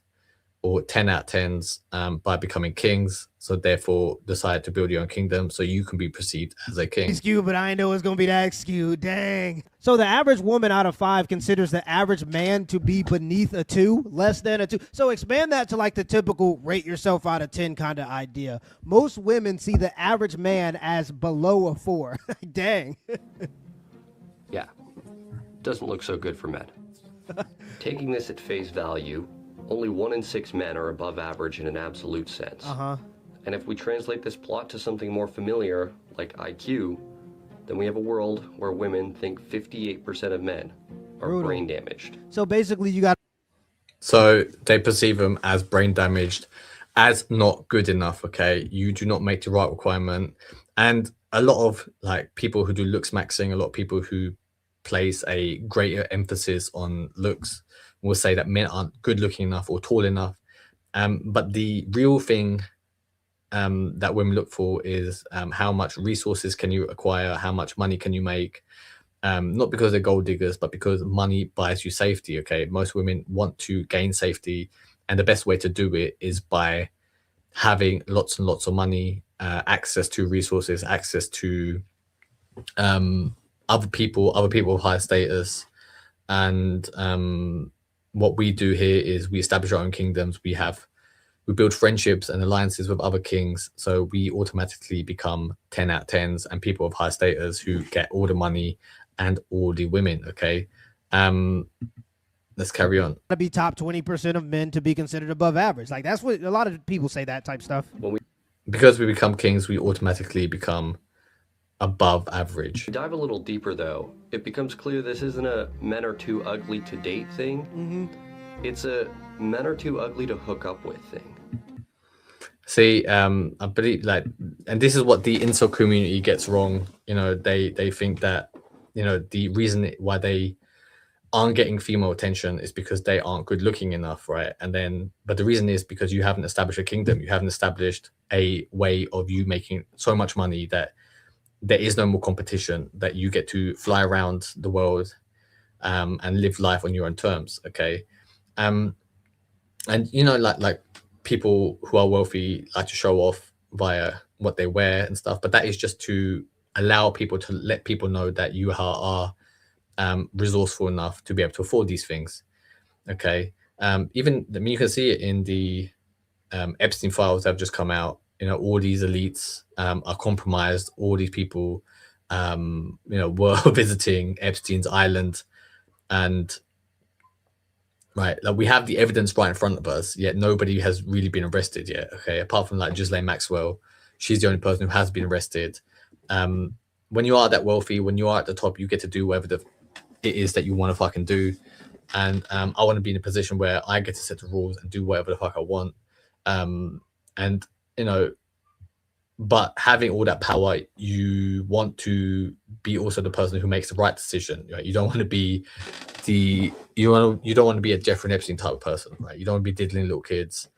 or 10 out of 10s by becoming kings. So therefore decide to build your own kingdom so you can be perceived as a king. Skewed, but I didn't know it was going to be that skewed. Dang. So the average woman out of 5 considers the average man to be beneath a 2, less than a 2. So expand that to like the typical rate yourself out of 10 kind of idea. Most women see the average man as below a 4. Dang. Yeah, doesn't look so good for men. Taking this at face value, only 1 in 6 men are above average in an absolute sense. And if we translate this plot to something more familiar, like IQ, then we have a world where women think 58% of men are Brutal. brain damaged. So basically, you got. So they perceive them as brain damaged, as not good enough. Okay, you do not make the right requirement, and a lot of like people who do looks maxing, a lot of people who place a greater emphasis on looks will say that men aren't good looking enough or tall enough. But the real thing that women look for is how much resources can you acquire, how much money can you make. Not because they're gold diggers, but because money buys you safety. Okay, most women want to gain safety, and the best way to do it is by having lots and lots of money, access to resources, access to other people of high status. And what we do here is we establish our own kingdoms. We build friendships and alliances with other kings, so we automatically become 10 out of 10s and people of high status who get all the money and all the women. Okay, let's carry on. To be top 20% of men to be considered above average. Like that's what a lot of people say, that type stuff. Because we become kings, we automatically become above average. To dive a little deeper though, it becomes clear this isn't a men are too ugly to date thing. It's a men are too ugly to hook up with thing. See, I believe and this is what the incel community gets wrong. You know, they think that, you know, the reason why they aren't getting female attention is because they aren't good looking enough, right? But the reason is because you haven't established a kingdom. You haven't established a way of you making so much money that there is no more competition, that you get to fly around the world and live life on your own terms. Okay. And you know, like people who are wealthy like to show off via what they wear and stuff, but that is just to allow people, to let people know that you are resourceful enough to be able to afford these things. Okay. Even, I mean, you can see it in the Epstein files that have just come out. You know, all these elites are compromised. All these people, you know, were visiting Epstein's island, and right, like we have the evidence right in front of us, yet nobody has really been arrested yet. Okay, apart from like Ghislaine Maxwell, she's the only person who has been arrested. When you are that wealthy, when you are at the top, you get to do whatever it is that you want to fucking do. And I want to be in a position where I get to set the rules and do whatever the fuck I want. And you know, but having all that power, you want to be also the person who makes the right decision. Right? You don't want to be you don't want to be a Jeffrey Epstein type of person, right? You don't want to be diddling little kids.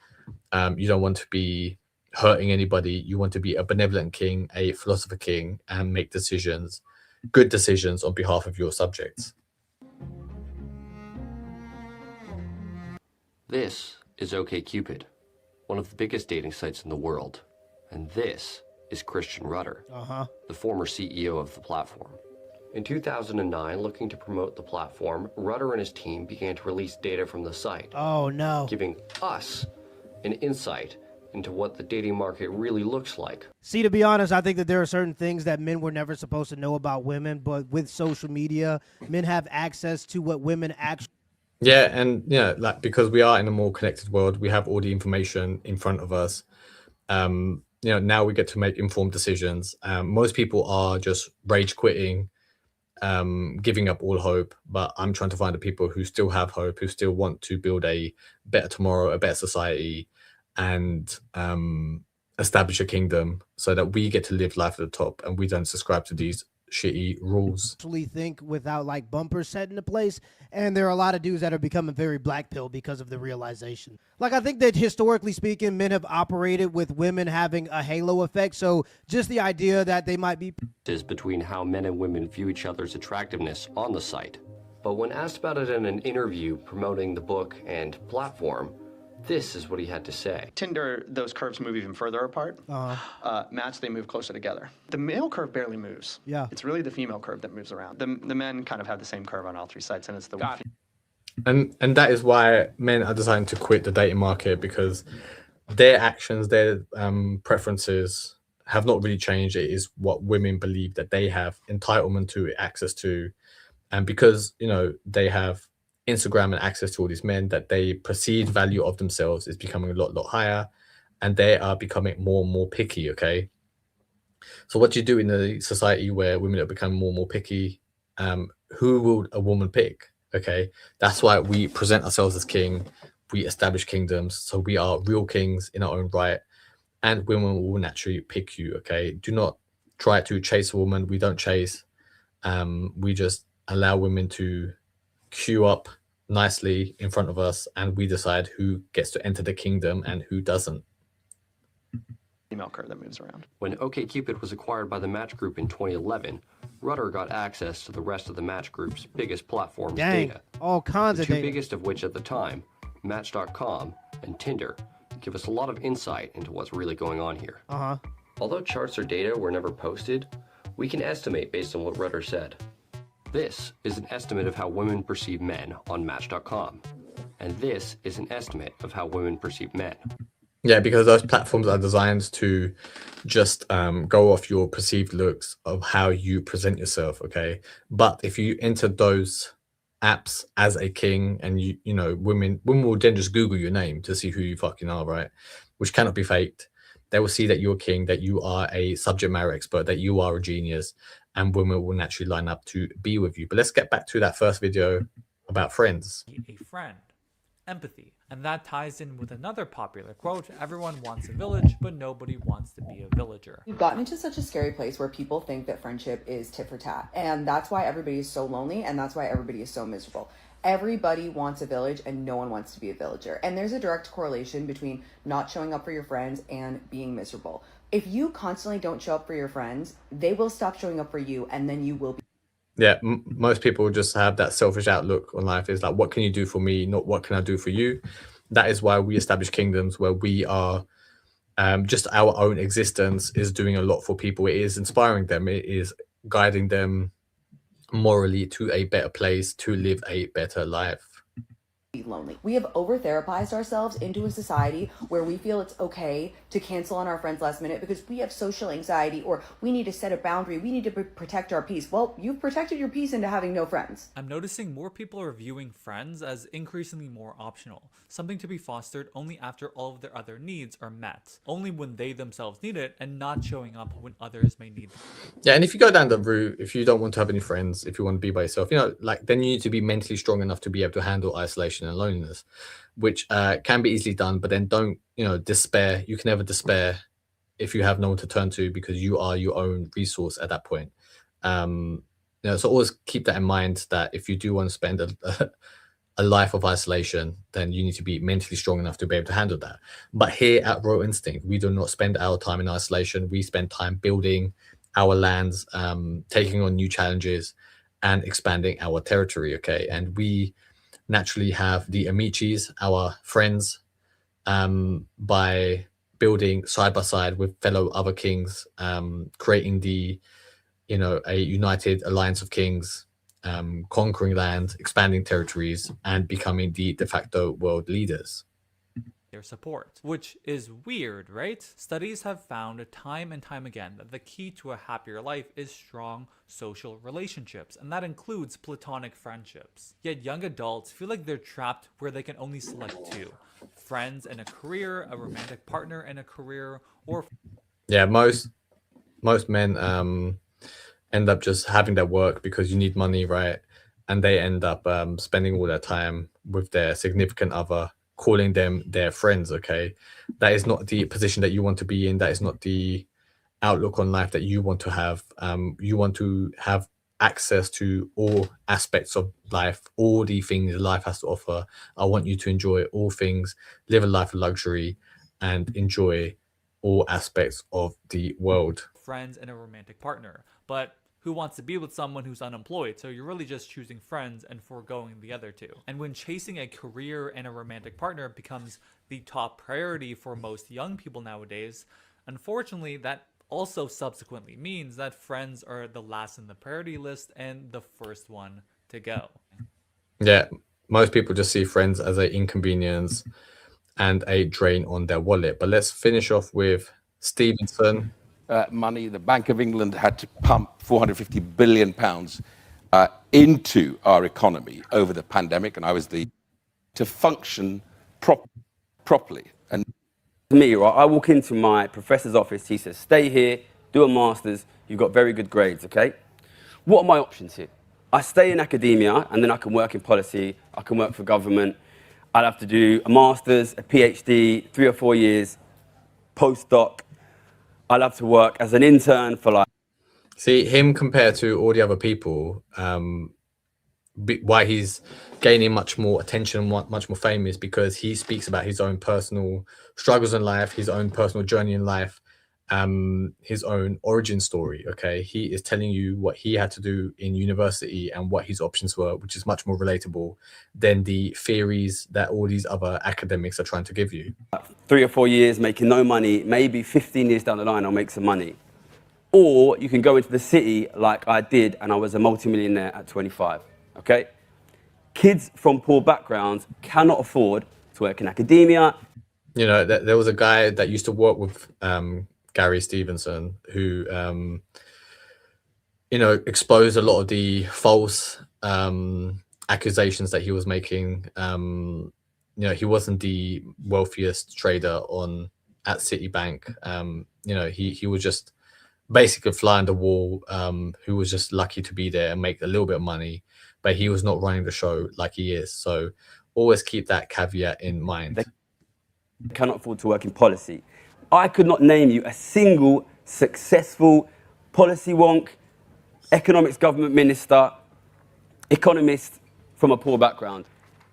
You don't want to be hurting anybody. You want to be a benevolent king, a philosopher king, and make decisions, good decisions on behalf of your subjects. This is OkCupid, one of the biggest dating sites in the world. And this is Christian Rudder, the former CEO of the platform. In 2009, looking to promote the platform, Rudder and his team began to release data from the site. Oh no. Giving us an insight into what the dating market really looks like. See, to be honest, I think that there are certain things that men were never supposed to know about women, but with social media, men have access to what women actually. Yeah, and yeah, like because we are in a more connected world, we have all the information in front of us. You know, now we get to make informed decisions. Most people are just rage quitting, giving up all hope, but I'm trying to find the people who still have hope, who still want to build a better tomorrow, a better society, and establish a kingdom so that we get to live life at the top and we don't subscribe to these shitty rules. Actually think without like bumpers set into place, and there are a lot of dudes that are becoming very black pill because of the realization. Like, I think that historically speaking, men have operated with women having a halo effect, so just the idea that they might be is between how men and women view each other's attractiveness on the site. But when asked about it in an interview promoting the book and platform, this is what he had to say. Tinder, those curves move even further apart. Match, they move closer together. The male curve barely moves. Yeah. It's really the female curve that moves around. The men kind of have the same curve on all three sites, and it's the And that is why men are deciding to quit the dating market, because their actions, their preferences have not really changed. It is what women believe that they have entitlement to, access to. And because, you know, they have Instagram and access to all these men, that they perceived value of themselves is becoming a lot higher. and they are becoming more and more picky, okay? So what do you do in a society where women are becoming more and more picky? Who will a woman pick? Okay, that's why we present ourselves as king. We establish kingdoms, so we are real kings in our own right, and women will naturally pick you. Okay, do not try to chase a woman. We don't chase. We just allow women to queue up nicely in front of us, and we decide who gets to enter the kingdom and who doesn't. Email curve that moves around. When OkCupid was acquired by the Match Group in 2011, Rudder got access to the rest of the Match Group's biggest platform's Dang, data. all kinds The of two data. biggest of which at the time, Match.com and Tinder, give us a lot of insight into what's really going on here. Although charts or data were never posted, we can estimate based on what Rudder said. This is an estimate of how women perceive men on Match.com, and this is an estimate of how women perceive men. Yeah, because those platforms are designed to just go off your perceived looks of how you present yourself, okay? But if you enter those apps as a king, and you know, women will then just Google your name to see who you fucking are, right? Which cannot be faked. They will see that you're a king, that you are a subject matter expert, that you are a genius, and women will naturally line up to be with you. But let's get back to that first video about friends. A friend. Empathy. And that ties in with another popular quote, everyone wants a village, but nobody wants to be a villager. We've gotten into such a scary place where people think that friendship is tit for tat. And that's why everybody is so lonely, and that's why everybody is so miserable. Everybody wants a village and no one wants to be a villager. And there's a direct correlation between not showing up for your friends and being miserable. If you constantly don't show up for your friends, they will stop showing up for you, and then you will be. Yeah, most people just have that selfish outlook on life. It's like, what can you do for me, not what can I do for you? That is why we establish kingdoms where we are just our own existence is doing a lot for people. It is inspiring them. It is guiding them morally to a better place, to live a better life. Lonely. We have over-therapized ourselves into a society where we feel it's okay to cancel on our friends last minute because we have social anxiety, or we need to set a boundary, we need to protect our peace. Well, you've protected your peace into having no friends. I'm noticing more people are viewing friends as increasingly more optional, something to be fostered only after all of their other needs are met, only when they themselves need it, and not showing up when others may need them. Yeah, and if you go down the route, if you don't want to have any friends, if you want to be by yourself, you know, like, then you need to be mentally strong enough to be able to handle isolation and loneliness, which can be easily done. But then don't, you know, despair. You can never despair if you have no one to turn to, because you are your own resource at that point. You know, so always keep that in mind, that if you do want to spend a life of isolation, then you need to be mentally strong enough to be able to handle that. But here at Royal Instinct, we do not spend our time in isolation. We spend time building our lands, taking on new challenges, and expanding our territory, okay? And we naturally have the Amicis, our friends, by building side by side with fellow other kings, creating the, you know, a united alliance of kings, conquering land, expanding territories, and becoming the de facto world leaders. Their support, which is weird, right? Studies have found time and time again that the key to a happier life is strong social relationships, and that includes platonic friendships. Yet young adults feel like they're trapped where they can only select two: friends and a career, a romantic partner and a career, or yeah, most men end up just having their work because you need money, right? And they end up spending all their time with their significant other, calling them their friends, okay? That is not the position that you want to be in. That is not the outlook on life that you want to have. You want to have access to all aspects of life, all the things life has to offer. I want you to enjoy all things, live a life of luxury, and enjoy all aspects of the world. friends and a romantic partner. But who wants to be with someone who's unemployed? So you're really just choosing friends and foregoing the other two. And when chasing a career and a romantic partner becomes the top priority for most young people nowadays, unfortunately, that also subsequently means that friends are the last in the priority list and the first one to go. Yeah, most people just see friends as an inconvenience and a drain on their wallet. But let's finish off with Stevenson. Money. The Bank of England had to pump £450 billion into our economy over the pandemic, and I was to function properly. And Me, right? I walk into my professor's office. He says, "Stay here, do a master's. You've got very good grades, okay?" What are my options here? I stay in academia, and then I can work in policy. I can work for government. I'll have to do a master's, a PhD, 3 or 4 years, postdoc. I'll have to work as an intern for like. See him compared to all the other people. Why he's gaining much more attention, much more fame, is because he speaks about his own personal struggles in life, his own personal journey in life, his own origin story. Okay, he is telling you what he had to do in university and what his options were, which is much more relatable than the theories that all these other academics are trying to give you. 3 or 4 years making no money, maybe 15 years down the line I'll make some money. Or you can go into the city like I did, and I was a multimillionaire at 25. Okay? Kids from poor backgrounds cannot afford to work in academia. You know, there was a guy that used to work with Gary Stevenson who, you know, exposed a lot of the false accusations that he was making. You know, he wasn't the wealthiest trader at Citibank. You know, he was just basically fly on the wall, who was just lucky to be there and make a little bit of money, but he was not running the show like he is. So always keep that caveat in mind. They cannot afford to work in policy. I could not name you a single successful policy wonk, economics government minister, economist from a poor background.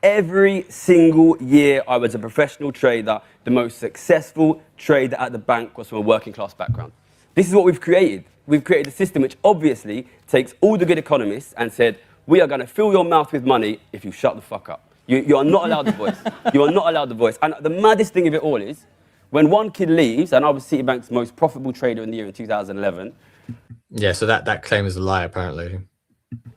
Every single year I was a professional trader, the most successful trader at the bank was from a working class background. This is what we've created. We've created a system which obviously takes all the good economists and said, we are going to fill your mouth with money if you shut the fuck up. You are not allowed the voice. You are not allowed the voice. And the maddest thing of it all is, when one kid leaves, and I was Citibank's most profitable trader in the year in 2011. Yeah, so that claim is a lie, apparently.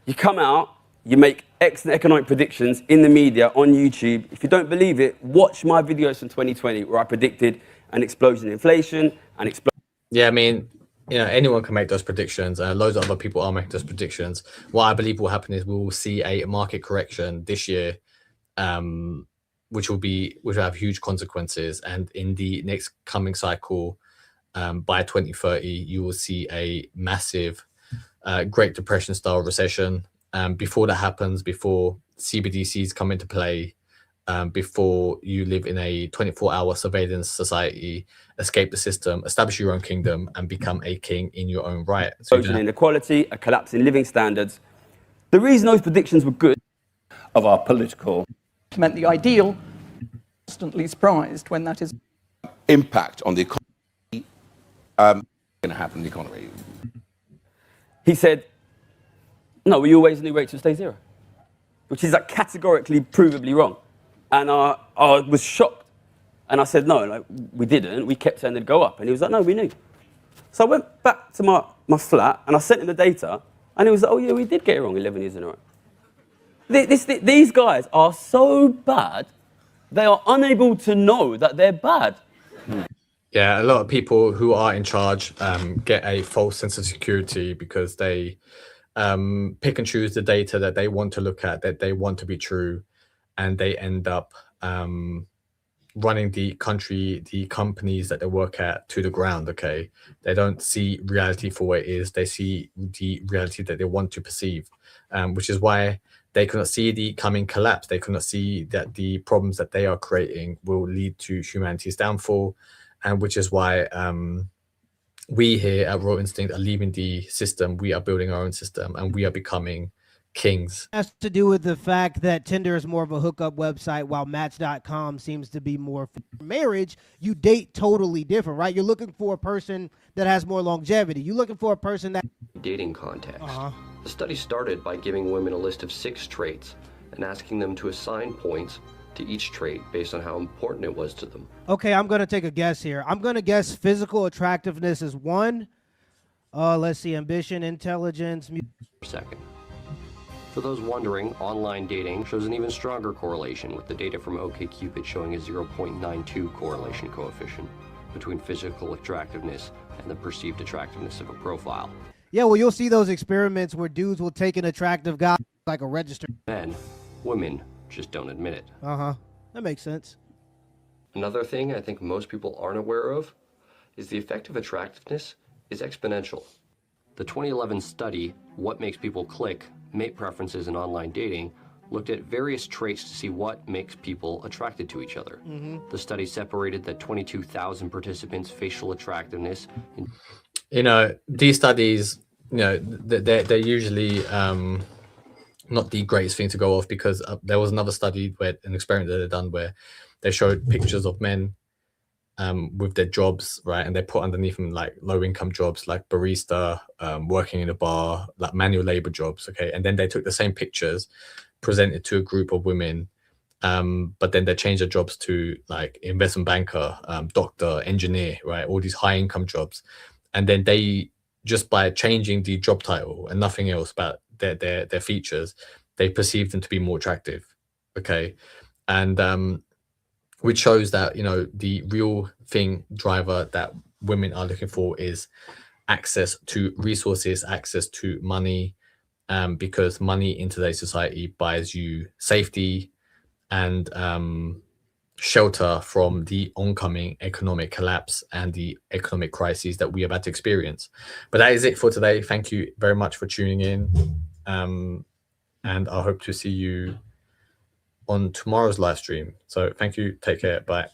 You come out, you make excellent economic predictions in the media, on YouTube. If you don't believe it, watch my videos from 2020 where I predicted an explosion in inflation, an explosion. Yeah, I mean, you know, anyone can make those predictions. Loads of other people are making those predictions. What I believe will happen is we will see a market correction this year, which will have huge consequences. And in the next coming cycle, by 2030, you will see a massive Great Depression style recession. Before that happens, before CBDCs come into play, before you live in a 24-hour surveillance society, escape the system, establish your own kingdom, and become a king in your own right. So inequality, a collapse in living standards. The reason those predictions were good of our political meant the ideal, constantly surprised when that is impact on the economy going to happen in the economy. He said, no, we always knew rates would stay zero, which is like categorically, provably wrong. And I was shocked. And I said, no, like, we didn't. We kept saying they'd go up. And he was like, no, we knew. So I went back to my flat and I sent him the data. And he was like, oh, yeah, we did get it wrong 11 years in a row. These guys are so bad, they are unable to know that they're bad. Yeah, a lot of people who are in charge get a false sense of security because they pick and choose the data that they want to look at, that they want to be true, and they end up running the country, the companies that they work at, to the ground. Okay, they don't see reality for what it is. They see the reality that they want to perceive, which is why they cannot see the coming collapse. They cannot see that the problems that they are creating will lead to humanity's downfall, and which is why we here at Raw Instinct are leaving the system. We are building our own system, and we are becoming kings. Has to do with the fact that Tinder is more of a hookup website, while Match.com seems to be more for marriage. You date totally different, right? You're looking for a person that has more longevity. You're looking for a person that... Dating context. The study started by giving women a list of 6 traits and asking them to assign points to each trait based on how important it was to them. Okay, I'm going to take a guess here. I'm going to guess physical attractiveness is 1. Let's see, ambition, intelligence... Second. For those wondering, online dating shows an even stronger correlation, with the data from OkCupid showing a 0.92 correlation coefficient between physical attractiveness and the perceived attractiveness of a profile. Yeah, well, you'll see those experiments where dudes will take an attractive guy like a registered... Men, women just don't admit it. That makes sense. Another thing I think most people aren't aware of is the effect of attractiveness is exponential. The 2011 study, What Makes People Click, Mate Preferences in Online Dating, looked at various traits to see what makes people attracted to each other. The study separated the 22,000 participants' facial attractiveness. You know, these studies, you know, they're usually not the greatest thing to go off, because there was another study where an experiment that they done where they showed pictures of men with their jobs, right, and they put underneath them like low income jobs like barista, working in a bar, like manual labor jobs, okay, and then they took the same pictures, presented to a group of women, but then they changed their jobs to like investment banker, doctor, engineer, right, all these high income jobs, and then they, just by changing the job title and nothing else about their features, they perceived them to be more attractive, okay, and which shows that, you know, the real thing driver that women are looking for is access to resources, access to money, because money in today's society buys you safety and shelter from the oncoming economic collapse and the economic crises that we are about to experience. But that is it for today. Thank you very much for tuning in, and I hope to see you on tomorrow's live stream. So thank you, take care, bye.